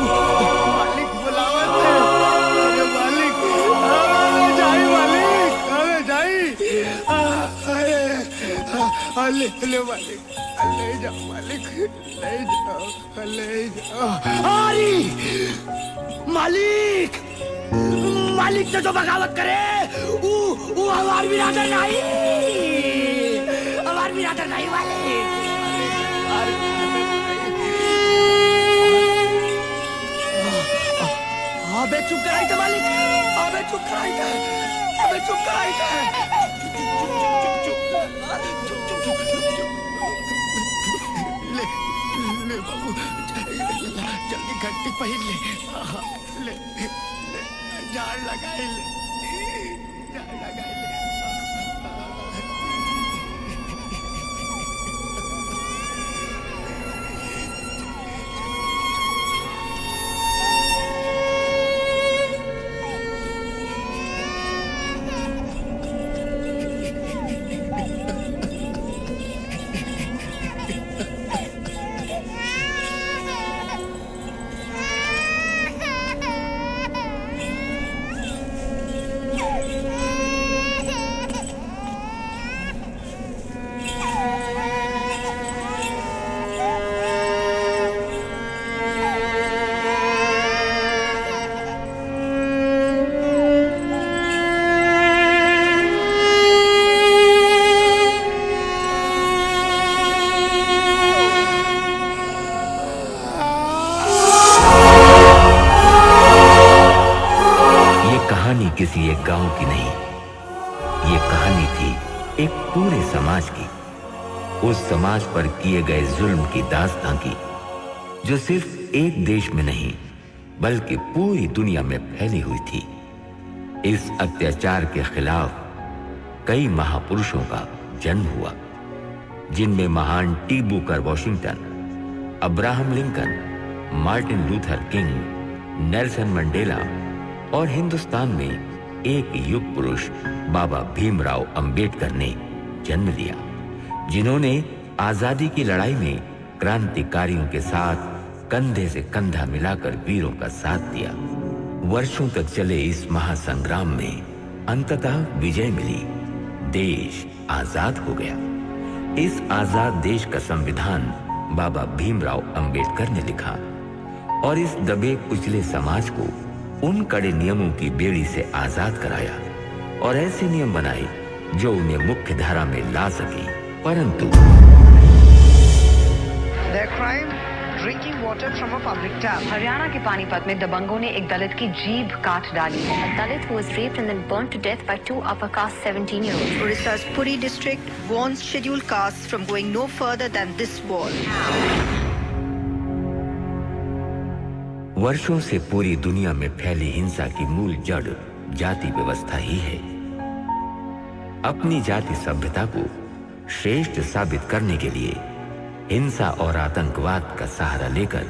मालिक बुलावत है, अरे मालिक, अबे जाई मालिक, अबे जाई। ले ले मालिक, ले जाओ मालिक, ले जाओ, ले जाओ। अरे मालिक, मालिक से जो बगावत करे वो हमार बिरादर नहीं, हमार बिरादर नहीं मालिक। अबे चुप कराई था मालिक, अबे चुप कराई था, अबे चुप कराई था। ले बाबू, जल्दी घंटी पहन ले, ले झाड़ लगाए, ले झाड़ लगाए ले। ये कहानी थी एक पूरे समाज की, उस समाज पर किए गए जुल्म की दास्तां की, जो सिर्फ एक देश में नहीं बल्कि पूरी दुनिया में फैली हुई थी। इस अत्याचार के खिलाफ कई महापुरुषों का जन्म हुआ, जिनमें महान T Booker Washington, Abraham Lincoln, Martin Luther king, Nelson Mandela और हिंदुस्तान में एक युग पुरुष बाबा भीमराव अंबेडकर ने जन्म लिया, जिन्होंने आजादी की लड़ाई में क्रांतिकारियों के साथ कंधे से कंधा मिलाकर वीरों का साथ दिया। वर्षों तक चले इस महासंग्राम में अंततः विजय मिली, देश आजाद हो गया। इस आजाद देश का संविधान बाबा भीमराव अंबेडकर ने लिखा और इस दबे कुचले समाज को उन कड़े नियमों की बेड़ी से आजाद कराया और ऐसे नियम बनाए जो उन्हें मुख्य धारा में ला सके। परंतु Drinking water from a public tap. Haryana के पानीपत में दबंगों ने एक दलित की जीभ काट डाली है। A Dalit who was raped and then burnt to death by two upper caste 17-year-olds. Orissa's Puri district warns scheduled castes from going no further than this wall. वर्षों से पूरी दुनिया में फैली हिंसा की मूल जड़ जाति व्यवस्था ही है। अपनी जाति सभ्यता को श्रेष्ठ साबित करने के लिए हिंसा और आतंकवाद का सहारा लेकर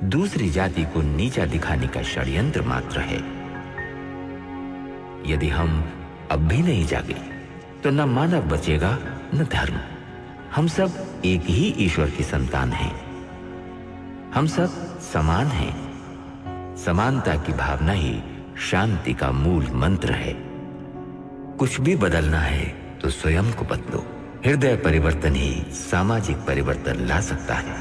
दूसरी जाति को नीचा दिखाने का षड्यंत्र मात्र है। यदि हम अब भी नहीं जागे तो न मानव बचेगा न धर्म। हम सब एक ही ईश्वर की संतान हैं। हम सब समान हैं। समानता की भावना ही शांति का मूल मंत्र है। कुछ भी बदलना है तो स्वयं को बदलो। हृदय परिवर्तन ही सामाजिक परिवर्तन ला सकता है।